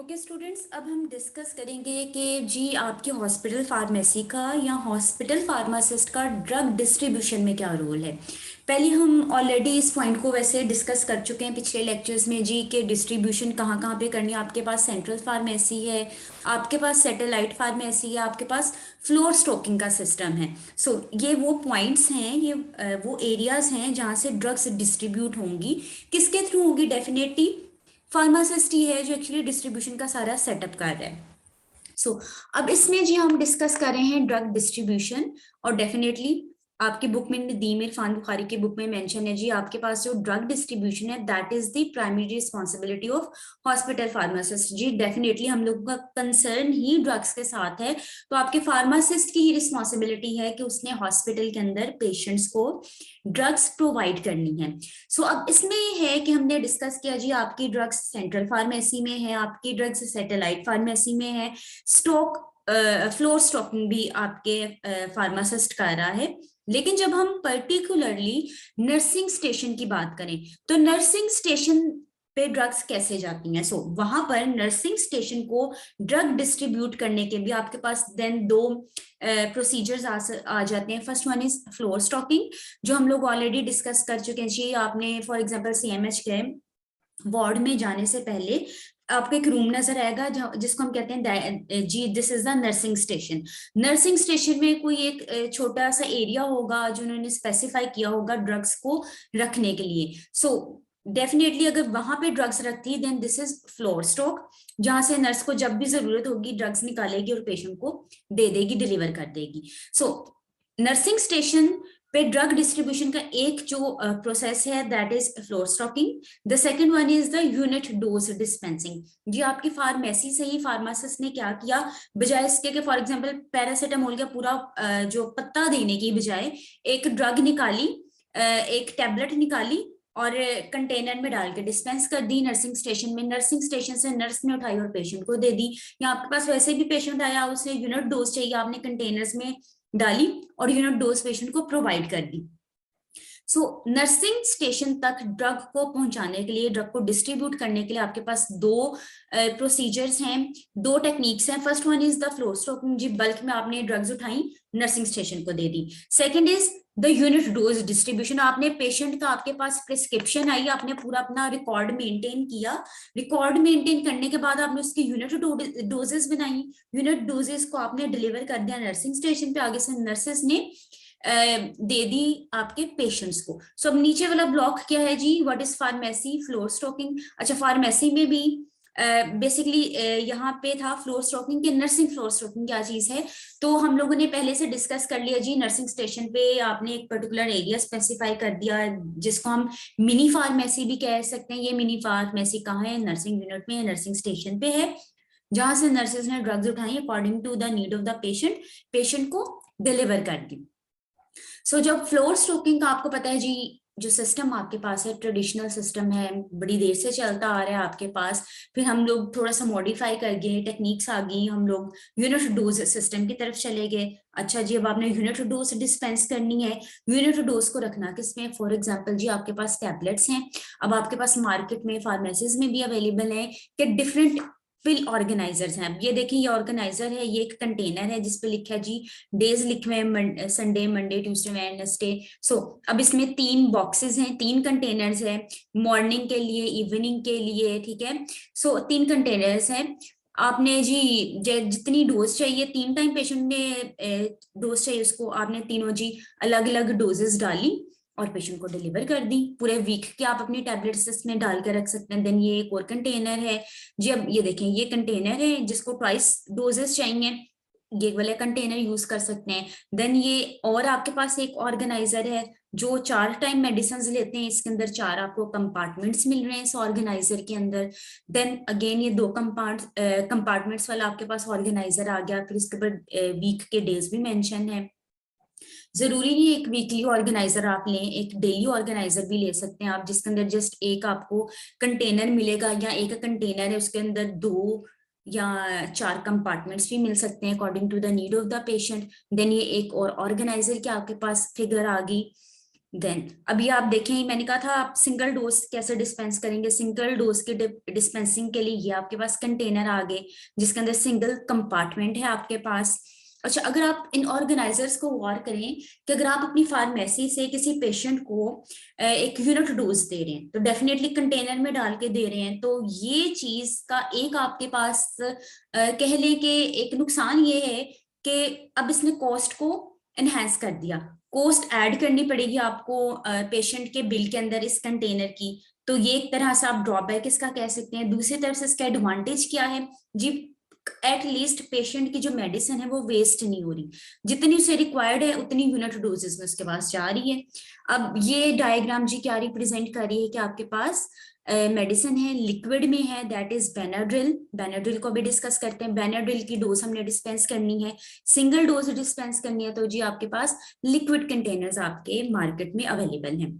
Okay students, अब हम discuss करेंगे कि जी आपके हॉस्पिटल फार्मेसी का या हॉस्पिटल फार्मासिस्ट का ड्रग डिस्ट्रीब्यूशन में क्या रोल है। पहले हम ऑलरेडी इस पॉइंट को वैसे डिस्कस कर चुके हैं पिछले लेक्चर्स में जी के डिस्ट्रीब्यूशन कहाँ कहाँ पे करनी है। आपके पास सेंट्रल फार्मेसी है, आपके पास सैटेलाइट फार्मेसी है, आपके पास फ्लोर स्टॉकिंग का सिस्टम है। ये वो पॉइंट्स हैं, ये वो एरियाज हैं जहाँ से ड्रग्स डिस्ट्रीब्यूट होंगी। किसके थ्रू होंगी? डेफिनेटली फार्मासिस्ट ही है जो एक्चुअली डिस्ट्रीब्यूशन का सारा सेटअप कर रहा है। अब इसमें जी हम डिस्कस कर रहे हैं ड्रग डिस्ट्रीब्यूशन। और डेफिनेटली आपकी बुक में नदीम इरफान बुखारी की बुक में मेंशन है जी आपके पास जो ड्रग डिस्ट्रीब्यूशन है that is the primary responsibility of hospital pharmacist. जी डेफिनेटली हम लोगों का कंसर्न ही ड्रग्स के साथ है, तो आपके फार्मासिस्ट की ही रिस्पॉन्सिबिलिटी है कि उसने हॉस्पिटल के अंदर पेशेंट्स को ड्रग्स प्रोवाइड करनी है। अब इसमें है कि हमने डिस्कस किया जी आपकी ड्रग्स सेंट्रल फार्मेसी में है, आपकी ड्रग्स सैटेलाइट फार्मेसी में है, स्टॉक फ्लोर स्टॉकिंग भी आपके फार्मासिस्ट कर रहा है। लेकिन जब हम पर्टिकुलरली नर्सिंग स्टेशन की बात करें तो नर्सिंग स्टेशन पे ड्रग्स कैसे जाती हैं? वहां पर नर्सिंग स्टेशन को ड्रग डिस्ट्रीब्यूट करने के भी आपके पास देन दो प्रोसीजर्स आ जाते हैं। First one is floor stocking, जो हम लोग ऑलरेडी डिस्कस कर चुके हैं जी। आपने फॉर एग्जांपल सीएमएच के वार्ड में जाने से पहले आपको एक रूम नजर आएगा जिसको हम कहते हैं जी this is the nursing station. Nursing station में कोई एक छोटा सा एरिया होगा जो उन्होंने स्पेसिफाई किया होगा ड्रग्स को रखने के लिए। डेफिनेटली अगर वहां पे ड्रग्स रखती है then this is floor stock, जहां से नर्स को जब भी जरूरत होगी ड्रग्स निकालेगी और पेशेंट को दे देगी, डिलीवर कर देगी। नर्सिंग स्टेशन पे ड्रग डिस्ट्रीब्यूशन का एक जो प्रोसेस है that is floor stocking. The second one is the unit dose dispensing. जी आपकी फार्मेसी से ही फार्मासिस्ट ने क्या किया, बजाय इसके कि फॉर एग्जांपल पैरासीटामोल का पूरा जो पत्ता देने की बजाय एक ड्रग निकाली, एक टैबलेट निकाली और कंटेनर में डाल के डिस्पेंस कर दी नर्सिंग स्टेशन में। नर्सिंग स्टेशन से नर्स ने उठाई और पेशेंट को दे दी। या आपके पास वैसे भी पेशेंट आया, उसे यूनिट डोज चाहिए, आपने कंटेनर्स में डाली और यूनिट डोज पेशेंट को प्रोवाइड कर दी। नर्सिंग स्टेशन तक ड्रग को पहुंचाने के लिए, ड्रग को डिस्ट्रीब्यूट करने के लिए आपके पास दो प्रोसीजर्स हैं, दो टेक्निक्स हैं। First one is the floor stocking, जी बल्क में आपने ड्रग्स उठाई नर्सिंग स्टेशन को दे दी। Second is the unit dose distribution, आपने पेशेंट का आपके पास प्रिस्क्रिप्शन आई, आपने पूरा अपना रिकॉर्ड मेंटेन किया, रिकॉर्ड मेंटेन करने के बाद आपने उसकी यूनिट डोजेस बनाई, यूनिट डोजेस को आपने डिलीवर कर दिया नर्सिंग स्टेशन पे, आगे से नर्सेस ने दे दी आपके पेशेंट्स को। अब नीचे वाला ब्लॉक क्या है जी, what is pharmacy, floor stocking. अच्छा, फार्मेसी में भी बेसिकली यहाँ पे था फ्लोर स्टॉकिंग के, नर्सिंग फ्लोर स्टॉकिंग क्या चीज है तो हम लोगों ने पहले से डिस्कस कर लिया जी। नर्सिंग स्टेशन पे आपने एक पर्टिकुलर एरिया स्पेसिफाई कर दिया जिसको हम मिनी फार्मेसी भी कह सकते हैं। ये मिनी फार्मेसी कहाँ है? नर्सिंग यूनिट में है, नर्सिंग स्टेशन पे है, जहां से नर्सेज ने ड्रग्स उठाई according to the need of the patient, patient को डिलीवर कर दी। जब फ्लोर स्ट्रोकिंग का आपको पता है जी, जो सिस्टम आपके पास है ट्रेडिशनल सिस्टम है, बड़ी देर से चलता आ रहा है आपके पास, फिर हम लोग थोड़ा सा मॉडिफाई कर गए, टेक्निक्स आ गई, हम लोग यूनिट डोज सिस्टम की तरफ चले गए। अच्छा जी, अब आपने यूनिट डोज डिस्पेंस करनी है, यूनिट डोज को रखना किसमें? फॉर एग्जांपल जी आपके पास टैबलेट्स हैं, अब आपके पास मार्केट में फार्मेसीज में भी अवेलेबल है कि डिफरेंट पिल ऑर्गेनाइजर्स हैं। अब ये देखिए, ये ऑर्गेनाइजर है, ये एक कंटेनर है जिसपे लिखा है जी डेज लिखे हुए हैं, संडे मंडे ट्यूसडे वेडनेसडे। अब इसमें 3 बॉक्सेस हैं, 3 कंटेनर्स हैं, मॉर्निंग के लिए, इवनिंग के लिए, ठीक है। 3 कंटेनर्स हैं। आपने जी जितनी डोज चाहिए, 3 टाइम पेशेंट ने डोज चाहिए उसको, आपने तीनों जी अलग अलग डोजेस डाली और पेशेंट को डिलीवर कर दी। पूरे वीक के आप अपनी टैबलेट्स इसमें डाल के रख सकते हैं। देन ये एक और कंटेनर है जी, अब ये देखें, ये कंटेनर है जिसको ट्वाइस डोजेस चाहिए, ये वाले कंटेनर यूज कर सकते हैं। देन ये और आपके पास एक ऑर्गेनाइजर है जो 4 टाइम मेडिसिन लेते हैं, इसके अंदर 4 आपको कंपार्टमेंट्स मिल रहे हैं इस ऑर्गेनाइजर के अंदर। देन अगेन ये 2 कंपार्टमेंट्स वाला आपके पास ऑर्गेनाइजर आ गया। फिर इसके ऊपर वीक के डेज भी मेंशन है। जरूरी नहीं एक वीकली ऑर्गेनाइजर आप लें, एक डेली ऑर्गेनाइजर भी ले सकते हैं आप, जिसके अंदर जस्ट एक आपको कंटेनर मिलेगा, या एक कंटेनर है उसके अंदर 2 या 4 कंपार्टमेंट्स भी मिल सकते हैं according to the need of the patient. Then ये एक और ऑर्गेनाइजर की आपके पास फिगर आ गई। देन अभी आप देखें, मैंने कहा था आप सिंगल डोज कैसे डिस्पेंस करेंगे। सिंगल डोज के डिस्पेंसिंग के लिए ये आपके पास कंटेनर आ गए जिसके अंदर सिंगल कंपार्टमेंट है आपके पास। अच्छा, अगर आप इन ऑर्गेनाइजर्स को गौर करें कि अगर आप अपनी फार्मेसी से किसी पेशेंट को एक यूनिट डोज दे रहे हैं तो डेफिनेटली कंटेनर में डाल के दे रहे हैं, तो ये चीज का एक आपके पास कह लें कि एक नुकसान ये है कि अब इसने कॉस्ट को एनहेंस कर दिया। कॉस्ट ऐड करनी पड़ेगी आपको पेशेंट के बिल के अंदर इस कंटेनर की, तो ये एक तरह से आप ड्रॉबैक इसका कह सकते हैं। दूसरी तरफ से इसका एडवांटेज क्या है जी, एट लीस्ट पेशेंट की जो मेडिसिन है वो वेस्ट नहीं हो रही, जितनी उसे रिक्वायर्ड है उतनी यूनिट डोजेस में उसके पास जा रही है। अब ये डायग्राम जी क्या रिप्रेजेंट कर रही है कि आपके पास मेडिसिन है, लिक्विड में है, दैट इज बेनाड्रिल। बेनाड्रिल को भी डिस्कस करते हैं। बेनाड्रिल की डोज हमने डिस्पेंस करनी है, सिंगल डोज डिस्पेंस करनी है, तो जी आपके पास लिक्विड कंटेनर्स आपके मार्केट में अवेलेबल हैं।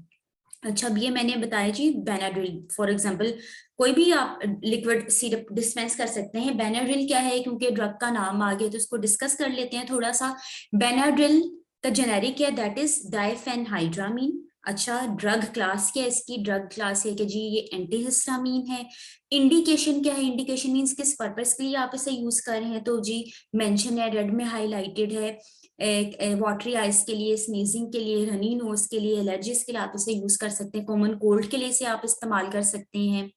अच्छा, अब ये मैंने बताया जी बेनाड्रिल, फॉर एग्जांपल कोई भी आप लिक्विड सिरप डिस्पेंस कर सकते हैं। बेनाड्रिल क्या है, क्योंकि ड्रग का नाम आ गया तो इसको डिस्कस कर लेते हैं थोड़ा सा। बेनाड्रिल का जेनेरिक है दैट इज डाइफेनहाइड्रामीन। अच्छा, ड्रग क्लास क्या है इसकी, ड्रग क्लास है कि जी ये एंटीहिस्टामीन है। इंडिकेशन क्या है, इंडिकेशन मीन्स किस पर्पस के लिए आप इसे यूज कर रहे हैं, तो जी मेंशन है, रेड में हाईलाइटेड है। वाटरी आइज के लिए, स्नीजिंग के लिए, रनी नोज के लिए, एलर्जीज के लिए आप इसे यूज कर सकते हैं। कॉमन कोल्ड के लिए इसे आप इस्तेमाल कर सकते हैं।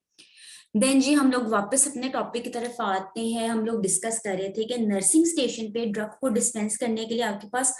देन जी हम लोग वापस अपने टॉपिक की तरफ आते हैं। हम लोग डिस्कस कर रहे थे कि नर्सिंग स्टेशन पे ड्रग को डिस्पेंस करने के लिए आपके पास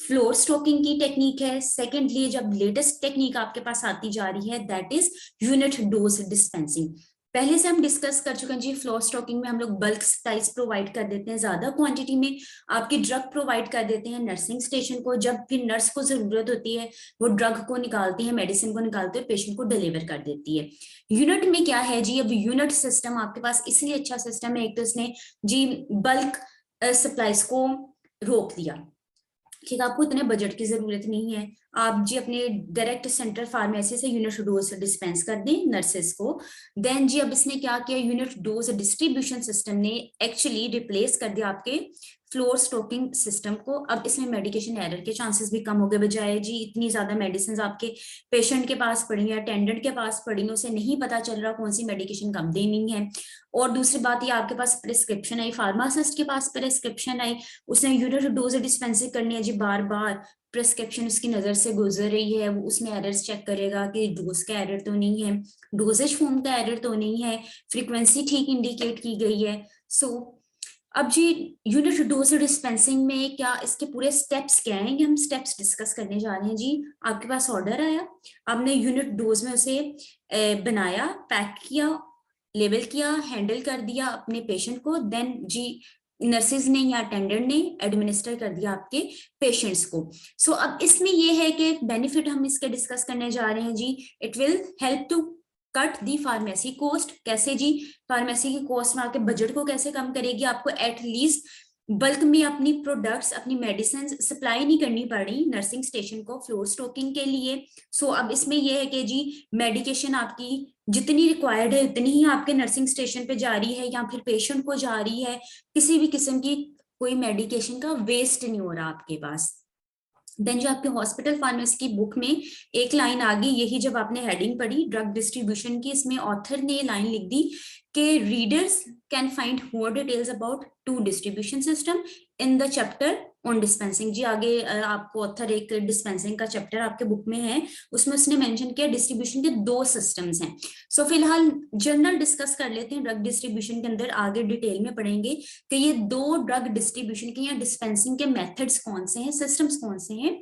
फ्लोर स्टॉकिंग की टेक्निक है। सेकेंडली जब लेटेस्ट टेक्निक आपके पास आती जा रही है that is unit dose dispensing. पहले से हम डिस्कस कर चुके हैं जी, फ्लोर स्टॉकिंग में हम लोग बल्क सप्लाईज प्रोवाइड कर देते हैं, ज्यादा क्वांटिटी में आपकी ड्रग प्रोवाइड कर देते हैं नर्सिंग स्टेशन को। जब भी नर्स को जरूरत होती है वो ड्रग को निकालती है, मेडिसिन को निकालते हुए पेशेंट को डिलीवर कर देती है। यूनिट में क्या है जी, अब यूनिट सिस्टम आपके पास इसलिए अच्छा सिस्टम है, एक तो इसने जी बल्क सप्लाईज को रोक दिया। ठीक है, आपको इतने बजट की जरूरत नहीं है, आप जी अपने डायरेक्ट सेंट्रल फार्मेसी से यूनिट डोज डिस्पेंस कर दें नर्सेस को। देन जी अब इसने क्या किया, यूनिट डोज डिस्ट्रीब्यूशन सिस्टम ने एक्चुअली रिप्लेस कर दिया आपके फ्लोर स्टॉकिंग सिस्टम को। अब इसमें मेडिकेशन एरर के चांसेस भी कम हो गए, बजाय जी इतनी ज्यादा मेडिसिन आपके पेशेंट के पास पड़ी है, अटेंडेंट के पास पड़ी है, उसे नहीं पता चल रहा कौन सी मेडिकेशन कब देनी है। और दूसरी बात ये आपके पास प्रिस्क्रिप्शन आई, फार्मासिस्ट के पास प्रिस्क्रिप्शन आई, उसने यूनिट डोज डिस्पेंसिंग करनी है जी, बार बार प्रिस्क्रिप्शन उसकी नजर से गुजर रही है, वो उसमें एरर्स चेक करेगा कि डोज का एरर तो नहीं है, डोजेज फॉर्म का एरर तो नहीं है, फ्रीक्वेंसी ठीक इंडिकेट की गई है। सो अब जी यूनिट डोज डिस्पेंसिंग में क्या इसके पूरे स्टेप्स क्या हैं, ये हम स्टेप्स डिस्कस करने जा रहे हैं जी। आपके पास ऑर्डर आया, आपने यूनिट डोज में उसे बनाया, पैक किया, लेबल किया, हैंडल कर दिया अपने पेशेंट को, देन जी नर्सेज ने या अटेंडेंट ने एडमिनिस्टर कर दिया आपके पेशेंट्स को। सो अब इसमें ये है कि बेनिफिट हम इसके डिस्कस करने जा रहे हैं जी, it will help to cut the pharmacy cost. कैसे जी, फार्मेसी की कॉस्ट में आपके बजट को कैसे कम करेगी, आपको एटलीस्ट बल्क में अपनी प्रोडक्ट्स, अपनी मेडिसिन सप्लाई नहीं करनी पड़ रही नर्सिंग स्टेशन को फ्लोर स्टॉकिंग के लिए। सो अब इसमें यह है कि जी मेडिकेशन आपकी जितनी रिक्वायर्ड है उतनी ही आपके नर्सिंग स्टेशन पे जा रही है या फिर पेशेंट को जा रही है, किसी भी किस्म की कोई मेडिकेशन का वेस्ट नहीं हो रहा आपके पास। देन जो आपके हॉस्पिटल फार्मेसी की बुक में एक लाइन आ गई, यही जब आपने हेडिंग पढ़ी ड्रग डिस्ट्रीब्यूशन की, इसमें ऑथर ने लाइन लिख दी कि readers can find more details about to distribution system in the chapter on dispensing. जी आगे आपको ऑथर एक डिस्पेंसिंग का चैप्टर आपके बुक में है, उसमें उसने मेंशन किया डिस्ट्रीब्यूशन के दो सिस्टम्स हैं। सो फिलहाल जनरल डिस्कस कर लेते हैं, ड्रग डिस्ट्रीब्यूशन के अंदर आगे डिटेल में पढ़ेंगे कि ये दो ड्रग डिस्ट्रीब्यूशन के या डिस्पेंसिंग के मेथड्स कौन से हैं, सिस्टम्स कौन से हैं।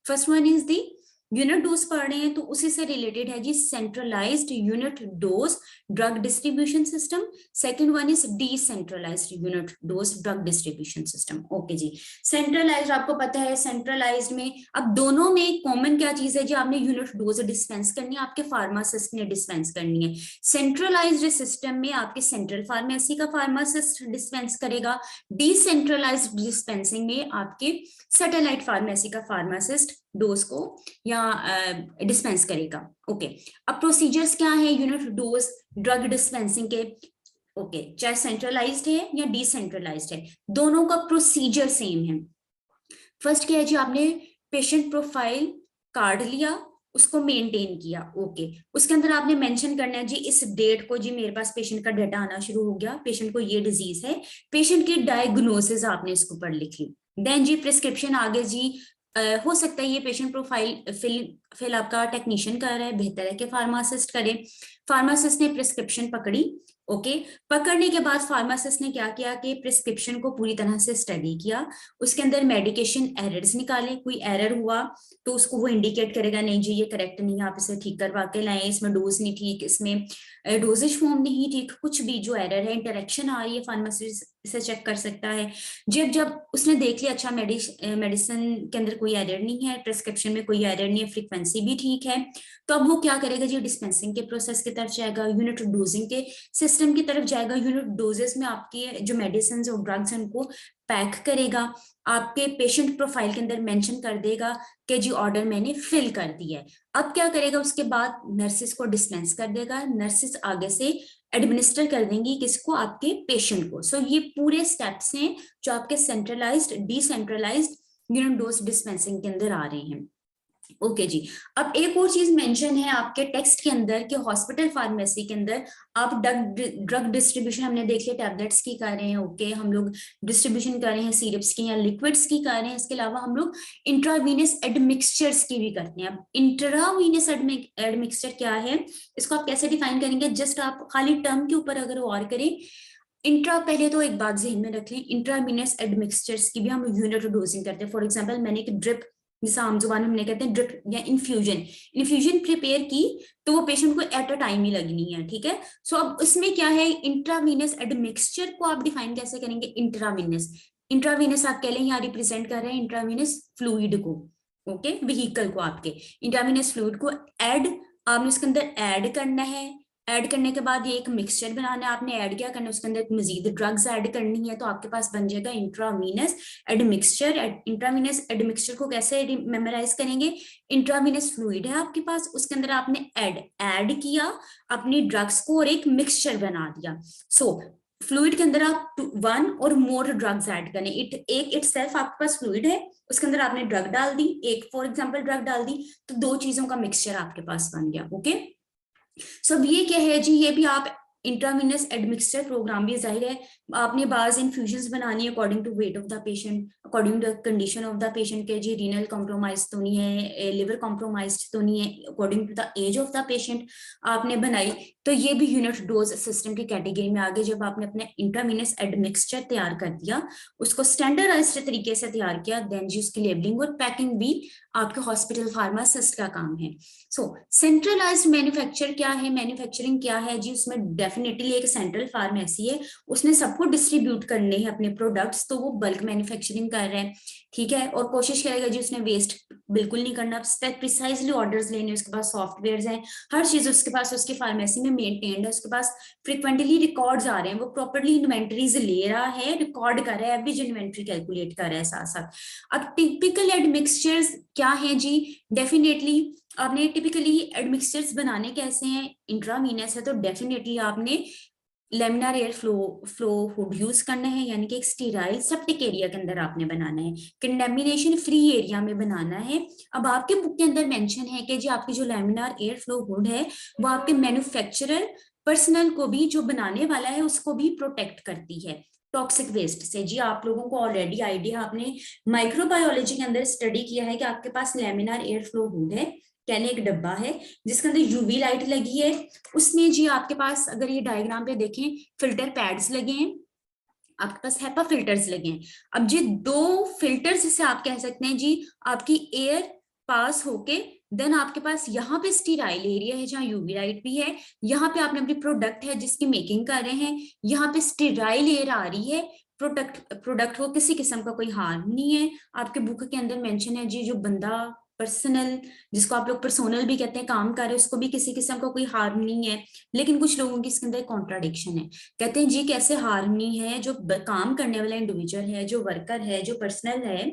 First one is the unit dose पढ़ रहे हैं तो उसी से रिलेटेड है जी centralised unit dose drug distribution system. Second one is decentralised unit dose drug distribution system. Okay जी, सेंट्रलाइज्ड आपको पता है, सेंट्रलाइज्ड में अब दोनों में कॉमन क्या चीज है जी, आपने यूनिट डोज डिस्पेंस करनी है, आपके फार्मासिस्ट ने डिस्पेंस करनी है। सेंट्रलाइज्ड सिस्टम में आपके सेंट्रल फार्मेसी का फार्मासिस्ट डिस्पेंस करेगा, डिसेंट्रलाइज्ड डिस्पेंसिंग में आपके सैटेलाइट फार्मेसी का फार्मासिस्ट डोज को या डिस्पेंस करेगा। ओके, अब प्रोसीजर्स क्या है यूनिट डोज ड्रग डिस्पेंसिंग के। ओके, चाहे सेंट्रलाइज्ड है या डिसेंट्रलाइज्ड है, दोनों का प्रोसीजर सेम है। फर्स्ट क्या है जी, आपने पेशेंट प्रोफाइल कार्ड लिया, उसको मेंटेन किया, ओके। उसके अंदर आपने मेंशन करना है जी इस डेट को जी मेरे पास पेशेंट का डाटा आना शुरू हो गया, पेशेंट को ये डिजीज है, पेशेंट की डायग्नोसिस आपने इसके ऊपर लिख ली। देन जी प्रिस्क्रिप्शन आगे जी हो सकता है ये पेशेंट प्रोफाइल फिल आपका टेक्नीशियन कर रहा है, बेहतर है कि फार्मासिस्ट करे। फार्मासिस्ट ने प्रिस्क्रिप्शन पकड़ी, ओके। पकड़ने के बाद फार्मासिस्ट ने क्या किया कि प्रिस्क्रिप्शन को पूरी तरह से स्टडी किया, उसके अंदर मेडिकेशन एरर्स निकाले, कोई एरर हुआ तो उसको वो इंडिकेट करेगा नहीं जी ये करेक्ट नहीं है, आप इसे ठीक करवा के लाएं, इसमें डोज नहीं ठीक, इसमें डोजेज फॉर्म नहीं ठीक, कुछ भी जो एरर है, इंटरेक्शन आ रही है, फार्मासिस्ट इसे चेक कर सकता है। जब जब उसने देख लिया अच्छा मेडिसिन के अंदर कोई एरर नहीं है, प्रिस्क्रिप्शन में कोई एरर नहीं है, फ्रीक्वेंसी भी ठीक है, तो अब वो क्या करेगा जी डिस्पेंसिंग के प्रोसेस की तरफ जाएगा, यूनिट डोजिंग के सिस्टम की तरफ जाएगा, यूनिट डोजेस में आपकी जो मेडिसिन और ड्रग्स हैं उनको पैक करेगा, आपके पेशेंट प्रोफाइल के अंदर मेंशन कर देगा कि जी ऑर्डर मैंने फिल कर दिया है। अब क्या करेगा उसके बाद नर्सिस को डिस्पेंस कर देगा, नर्सिस आगे से एडमिनिस्टर कर देंगी किसको, आपके पेशेंट को। सो ये पूरे स्टेप्स हैं जो आपके centralised decentralised unit dose dispensing के अंदर आ रहे हैं, ओके जी। अब एक और चीज मेंशन है आपके टेक्स्ट के अंदर कि हॉस्पिटल फार्मेसी के अंदर आप ड्रग डिस्ट्रीब्यूशन हमने देख लिया टैबलेट्स की कर रहे हैं, ओके, हम लोग डिस्ट्रीब्यूशन कर रहे हैं सिरप्स की या लिक्विड्स की कर रहे हैं, इसके अलावा हम लोग इंट्रावीनस एडमिक्सचर्स की भी करते हैं। अब इंट्रावीनस एडमिक्सचर क्या है, इसको आप कैसे डिफाइन करेंगे, जस्ट आप खाली टर्म के ऊपर अगर और करें इंट्रा, पहले तो एक बात जहन में रख लें, इंट्रावीनस एडमिक्सचर्स की भी हम यूनिट डोजिंग करते हैं। फॉर एग्जांपल मैंने एक ड्रिप, जैसे आम जुबान में हमने कहते हैं ड्रिप या इन्फ्यूजन प्रिपेयर की तो वो पेशेंट को एट अ टाइम ही लगनी है, ठीक है। सो अब इसमें क्या है, इंट्रावीनस एडमिक्सचर को आप डिफाइन कैसे करेंगे, इंट्रावीनस आप कह लें यहाँ रिप्रेजेंट कर रहे हैं इंट्रावीनस फ्लूइड को, ओके, व्हीकल को, आपके इंट्रावीनस फ्लूइड को ऐड आपने उसके अंदर ऐड करना है। ऐड करने के बाद ये एक मिक्सचर बनाना है, आपने ऐड क्या करना है उसके अंदर मजीद ड्रग्स ऐड करनी है, तो आपके पास बन जाएगा इंट्रावीनस एडमिक्सचर। इंट्रावीनस एडमिक्सचर को कैसे मेमोराइज करेंगे, इंट्रावीनस फ्लूइड है आपके पास, उसके अंदर आपने ऐड किया अपनी ड्रग्स को और एक मिक्सचर बना दिया। सो फ्लूइड के अंदर आप वन और मोर ड्रग्स ऐड करने, एक इटसेल्फ आपके पास फ्लूइड है, उसके अंदर आपने ड्रग डाल दी, एक फॉर एग्जांपल ड्रग डाल दी, तो दो चीजों का मिक्सचर आपके पास बन गया, ओके। सो अब ये क्या है जी, ये भी आप इंट्रावीनस एडमिक्सचर प्रोग्राम भी जाहिर है आपने बाज इन्फ्यूजन्स बनानी है according to weight of the patient, according to condition of the patient के जी रीनल कॉम्प्रोमाइज तो नहीं है, लिवर कॉम्प्रोमाइज तो नहीं है, according to the age of the patient आपने बनाई, तो ये भी यूनिट डोज सिस्टम की कैटेगरी में आगे। जब आपने अपने इंट्रावीनस एडमिक्सचर तैयार कर दिया, उसको स्टैंडर्डाइज्ड तरीके से तैयार किया, देन जी उसकी लेबलिंग और पैकिंग भी आपके हॉस्पिटल फार्मासिस्ट का काम है। सो सेंट्रलाइज्ड मैन्युफैक्चर क्या है, मैन्युफैक्चरिंग क्या है जी, उसमें डेफिनेटली एक सेंट्रल फार्मेसी है, उसने सबको डिस्ट्रीब्यूट करने हैं अपने प्रोडक्ट्स, तो वो बल्क मैन्युफैक्चरिंग कर रहे हैं, ठीक है, और कोशिश करेगा जी उसने वेस्ट बिल्कुल नहीं करना, प्रिसाइजली ऑर्डर्स लेने, उसके पास सॉफ्टवेयर हैं, हर चीज उसके पास उसकी फार्मेसी में मेंटेन्ड है, उसके पास फ्रिक्वेंटली रिकॉर्ड्स आ रहे हैं, वो प्रॉपरली इन्वेंटरीज ले रहा है, रिकॉर्ड कर रहा है, एवरेज इन्वेंटरी कैलकुलेट कर रहा है साथ साथ। अब टिपिकल एडमिक्सचर्स क्या है जी, डेफिनेटली आपने टिपिकली एडमिक्सचर्स बनाने कैसे हैं, इंट्रावीनस है तो डेफिनेटली आपने laminar air flow hood use करना है, यानी कि एक स्टीराइल सेप्टिक एरिया के अंदर आपने बनाना है, कंडेमिनेशन फ्री एरिया में बनाना है। अब आपके बुक के अंदर मेंशन है कि जी आपकी जो लेमिनार एयर फ्लो हुड है वो आपके मैन्युफैक्चरर पर्सनल को भी, जो बनाने वाला है उसको भी प्रोटेक्ट करती है टॉक्सिक वेस्ट से। जी आप लोगों को ऑलरेडी आइडिया, आपने माइक्रोबायोलॉजी के अंदर स्टडी किया है कि आपके पास लेमिनार एयर फ्लो हुड है, कहने एक डब्बा है जिसके अंदर यूवी लाइट लगी है, उसमें जी आपके पास अगर ये डायग्राम पे देखें फिल्टर पैड्स लगे हैं, आपके पास हेपा फिल्टर्स लगे हैं। अब जी दो फिल्टर्स से आप कह सकते हैं जी आपकी एयर पास होके देन आपके पास यहाँ पे स्टीराइल एरिया है जहाँ यूवी लाइट भी है, यहाँ पे आपने अपनी प्रोडक्ट है जिसकी मेकिंग कर रहे हैं, यहाँ पे स्टीराइल एयर आ रही है, प्रोडक्ट को किसी किस्म का कोई हार्म नहीं है। आपके बुक के अंदर मेंशन है जी जो बंदा पर्सनल, जिसको आप लोग पर्सोनल भी कहते हैं, काम कर रहे हैं, उसको भी किसी किस्म का कोई हार्म नहीं है। लेकिन कुछ लोगों की इसके अंदर कॉन्ट्राडिक्शन है, कहते हैं जी कैसे हार्म नहीं है, जो काम करने वाला इंडिविजुअल है, जो वर्कर है, जो पर्सनल है,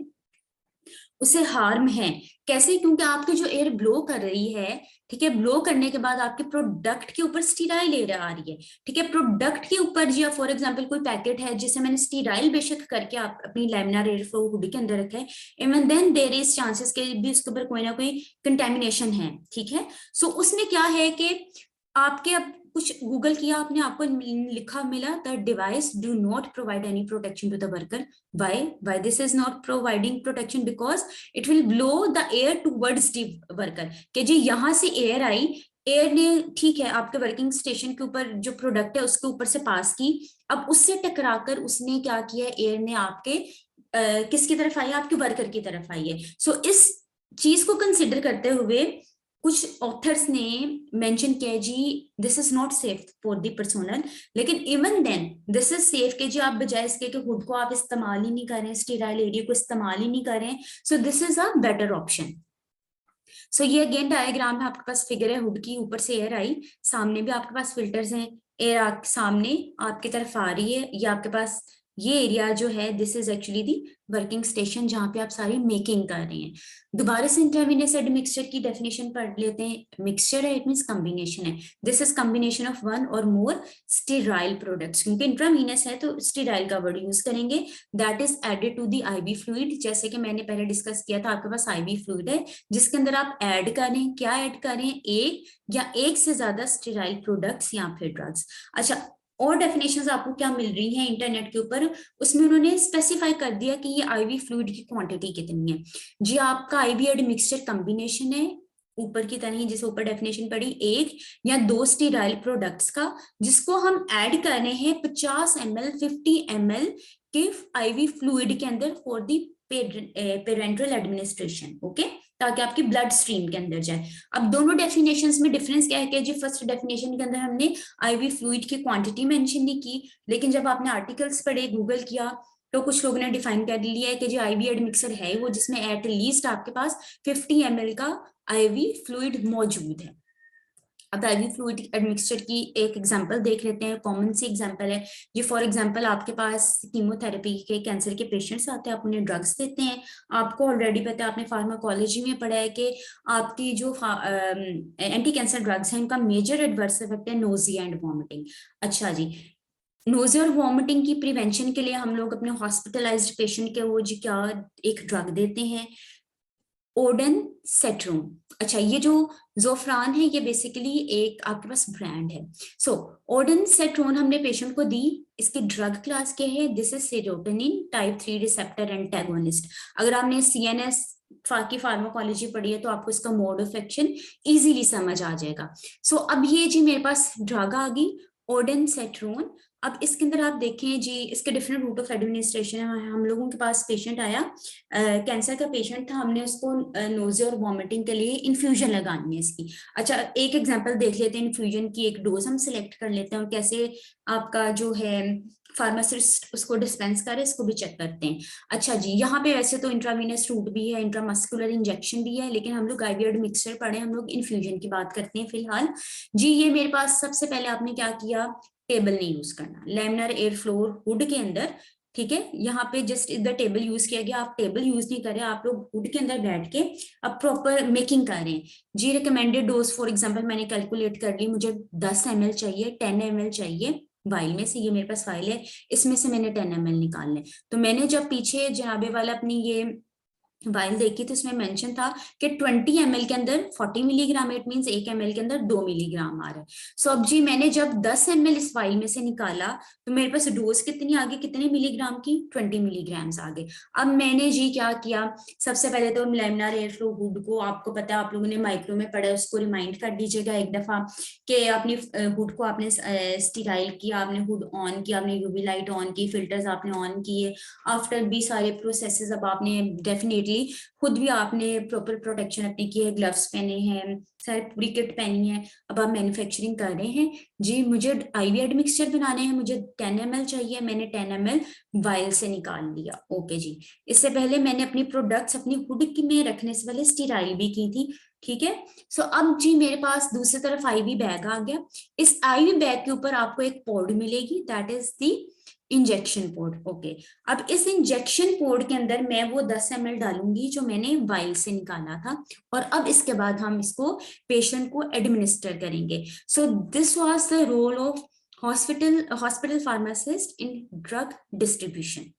उसे हार्म है। कैसे, क्योंकि आपकी जो एयर ब्लो कर रही है, ठीक है। ब्लो करने के बाद आपके प्रोडक्ट के ऊपर स्टीराइल एयर आ रही है, ठीक है। प्रोडक्ट के ऊपर जी फॉर एग्जांपल कोई पैकेट है जिसे मैंने स्टीराइल बेशक करके आप अपनी लैमिनार एयर फ्लो हुड के अंदर रखा है, even then there is chances के भी उसके ऊपर कोई ना कोई कंटेमिनेशन है, ठीक है। सो उसमें क्या है कि आपके अब कुछ गूगल किया आपने, आपको लिखा मिला the device do not provide any protection to the worker. Why this is not providing protection? Because it will blow the air towards the worker, कि जी यहां से एयर आई, एयर ने ठीक है आपके वर्किंग स्टेशन के ऊपर जो प्रोडक्ट है उसके ऊपर से पास की, अब उससे टकराकर उसने क्या किया, एयर ने आपके किसकी तरफ आई है, आपके वर्कर की तरफ आई है। सो इस चीज को कंसिडर करते हुए कुछ ऑथर्स ने मेंशन किया जी this is not safe for the personal, लेकिन even then this is safe के जी आप बजाय इसके कि हुड को आप इस्तेमाल ही नहीं करें, स्टीराइल एरिया को इस्तेमाल ही नहीं करें, so this is a better option. So ये अगेन डायग्राम है, आपके पास फिगर है, हुड की ऊपर से एयर आई, सामने भी आपके पास फिल्टर्स हैं, एयर सामने आपकी तरफ आ रही है, ये आपके पास ये एरिया जो है this is actually the working station जहां पे आप सारी मेकिंग कर रहे हैं। दोबारा से इंट्रावीनस एडमिक्सचर की डेफिनेशन पढ़ लेते हैं। मिक्सचर है इट मींस कॉम्बिनेशन है, this is combination of one और मोर स्टेराइल प्रोडक्ट्स, क्योंकि इंट्रावीनस है तो स्टेराइल का वर्ड यूज करेंगे, that is added to the IV fluid. जैसे कि मैंने पहले डिस्कस किया था, आपके पास आईवी फ्लूइड है जिसके अंदर आप ऐड करें, क्या ऐड करें, एक या एक से ज्यादा स्टेराइल प्रोडक्ट्स या फिर ड्रग्स। अच्छा, और डेफिनेशंस आपको क्या मिल रही हैं इंटरनेट के ऊपर, उसमें उन्होंने स्पेसिफाई कर दिया कि ये आईवी फ्लूइड की क्वांटिटी कितनी है। जी आपका आईवी एड मिक्सचर कॉम्बिनेशन है ऊपर की तरह ही, जिसे ऊपर डेफिनेशन पड़ी, एक या दो स्टीराइल प्रोडक्ट्स का जिसको हम ऐड कर रहे हैं 50 ml 50 ml के आईवी फ्लूइड के अंदर for the parenteral administration, okay, ताकि आपकी ब्लड स्ट्रीम के अंदर जाए। अब दोनों डेफिनेशंस में डिफरेंस क्या है कि जी फर्स्ट डेफिनेशन के अंदर हमने आईवी फ्लूइड की क्वांटिटी मेंशन नहीं की, लेकिन जब आपने आर्टिकल्स पढ़े, गूगल किया, तो कुछ लोगों ने डिफाइन कर लिया है कि जो आईवी एड मिक्सर है वो जिसमें एट लीस्ट आपके पास 50 ml का आईवी फ्लूइड मौजूद है। अब आईवी फ्लूइड एडमिक्सचर की एक एग्जांपल देख लेते हैं, कॉमन सी एग्जांपल है ये। फॉर एग्जांपल आपके पास कीमोथेरेपी के कैंसर के पेशेंट्स आते हैं, आप उन्हें ड्रग्स देते हैं। आपको ऑलरेडी पता है, आपने फार्माकोलॉजी में पढ़ा है कि आपकी जो एंटी कैंसर ड्रग्स हैं उनका मेजर एडवर्स इफेक्ट है नोजिया एंड वॉमिटिंग। अच्छा जी, नोजिया और वॉमिटिंग की प्रिवेंशन के लिए हम लोग अपने हॉस्पिटलाइज्ड पेशेंट के वो जी क्या एक ड्रग देते हैं, ओडेन सेट्रोन। अच्छा, ये जो जोफ्रान है ये बेसिकली एक आपके पास ब्रांड है। सो ओडेन सेट्रोन हमने पेशेंट को दी, इसके ड्रग क्लास के है, this is serotonin type 3 receptor antagonist. अगर आपने सीएनएस की फार्माकोलॉजी पढ़ी है तो आपको इसका मोड ऑफ एक्शन इजीली समझ आ जाएगा। सो अब ये जी मेरे पास ड्रग आ गई ओडेन सेट्रोन। अब इसके अंदर आप देखें जी इसके डिफरेंट रूट ऑफ एडमिनिस्ट्रेशन है। हम लोगों के पास पेशेंट आया, कैंसर का पेशेंट था, हमने उसको नोजिया और वॉमिटिंग के लिए इन्फ्यूजन लगानी है इसकी। अच्छा, एक एग्जांपल देख लेते हैं, इन्फ्यूजन की एक डोज हम सिलेक्ट कर लेते हैं और कैसे आपका जो है फार्मासिस्ट उसको डिस्पेंस करे, इसको भी चेक करते हैं। अच्छा जी, यहाँ पे वैसे तो इंट्रावीनस रूट भी है, इंट्रामस्कुलर इंजेक्शन भी है, लेकिन हम लोग आईवी एड मिक्सचर पढ़े, हम लोग इन्फ्यूजन की बात करते हैं फिलहाल। जी ये मेरे पास सबसे पहले आपने क्या किया, टेबल नहीं यूज करना, लैमिनार एयर फ्लोर हुड के अंदर, ठीक है। यहाँ पे जस्ट इधर टेबल यूज किया गया, आप टेबल यूज नहीं करें, आप लोग हुड के अंदर बैठ के अब प्रॉपर मेकिंग कर रहे हैं जी। रिकमेंडेड डोज फॉर एग्जांपल मैंने कैलकुलेट कर ली, मुझे 10 ml चाहिए, 10 ml चाहिए वाइल में से, ये मेरे पास फाइल है, इसमें से मैंने 10 ml निकालने। तो मैंने जब पीछे जनाबे वाला अपनी ये वाइल देखी तो उसमें मेंशन था कि 20 ml के अंदर 40 मिलीग्राम, इट मींस 1 ml के अंदर 2 मिलीग्राम आ रहा है। सो अब जी मैंने जब 10 ml इस वाइल में से निकाला तो मेरे पास डोज कितनी आ गई, कितने मिलीग्राम की, 20 मिलीग्राम्स आ गए। अब मैंने जी क्या किया, सबसे पहले तो लैमिनार एयर फ्लो हुड को, आपको पता है आप लोगों ने माइक्रो में पढ़ा है, उसको रिमाइंड कर दीजिएगा एक दफा कि अपनी हुड को आपने स्टीराइल किया, आपने हुड ऑन किया, आपने यूवी लाइट ऑन की, फिल्टर्स आपने ऑन किए, आफ्टर भी सारे प्रोसेसेस अब आपने डेफिनेटली खुद भी आपने प्रॉपर प्रोटेक्शन अपनी की है, ग्लव्स पहने हैं, सारे पूरी किट पहनी है, अब आप मैन्युफैक्चरिंग कर रहे हैं जी। मुझे आईवी एड मिक्सचर बनाने हैं, मुझे 10 ml चाहिए, मैंने 10 ml वाइल से निकाल लिया, ओके जी। इससे पहले मैंने अपनी प्रोडक्ट्स अपनी हुड में रखने से पहले स्टीराइल भी की थी, ठीक है। सो अब जी मेरे पास दूसरी तरफ आईवी बैग आ गया, इस आईवी बैग के ऊपर आपको एक पॉड मिलेगी, that is the injection port, okay. अब इस इंजेक्शन पोर्ट के अंदर मैं वो 10 ml डालूंगी जो मैंने वाइल से निकाला था, और अब इसके बाद हम इसको पेशेंट को एडमिनिस्टर करेंगे। So this was the role of hospital pharmacist in drug distribution.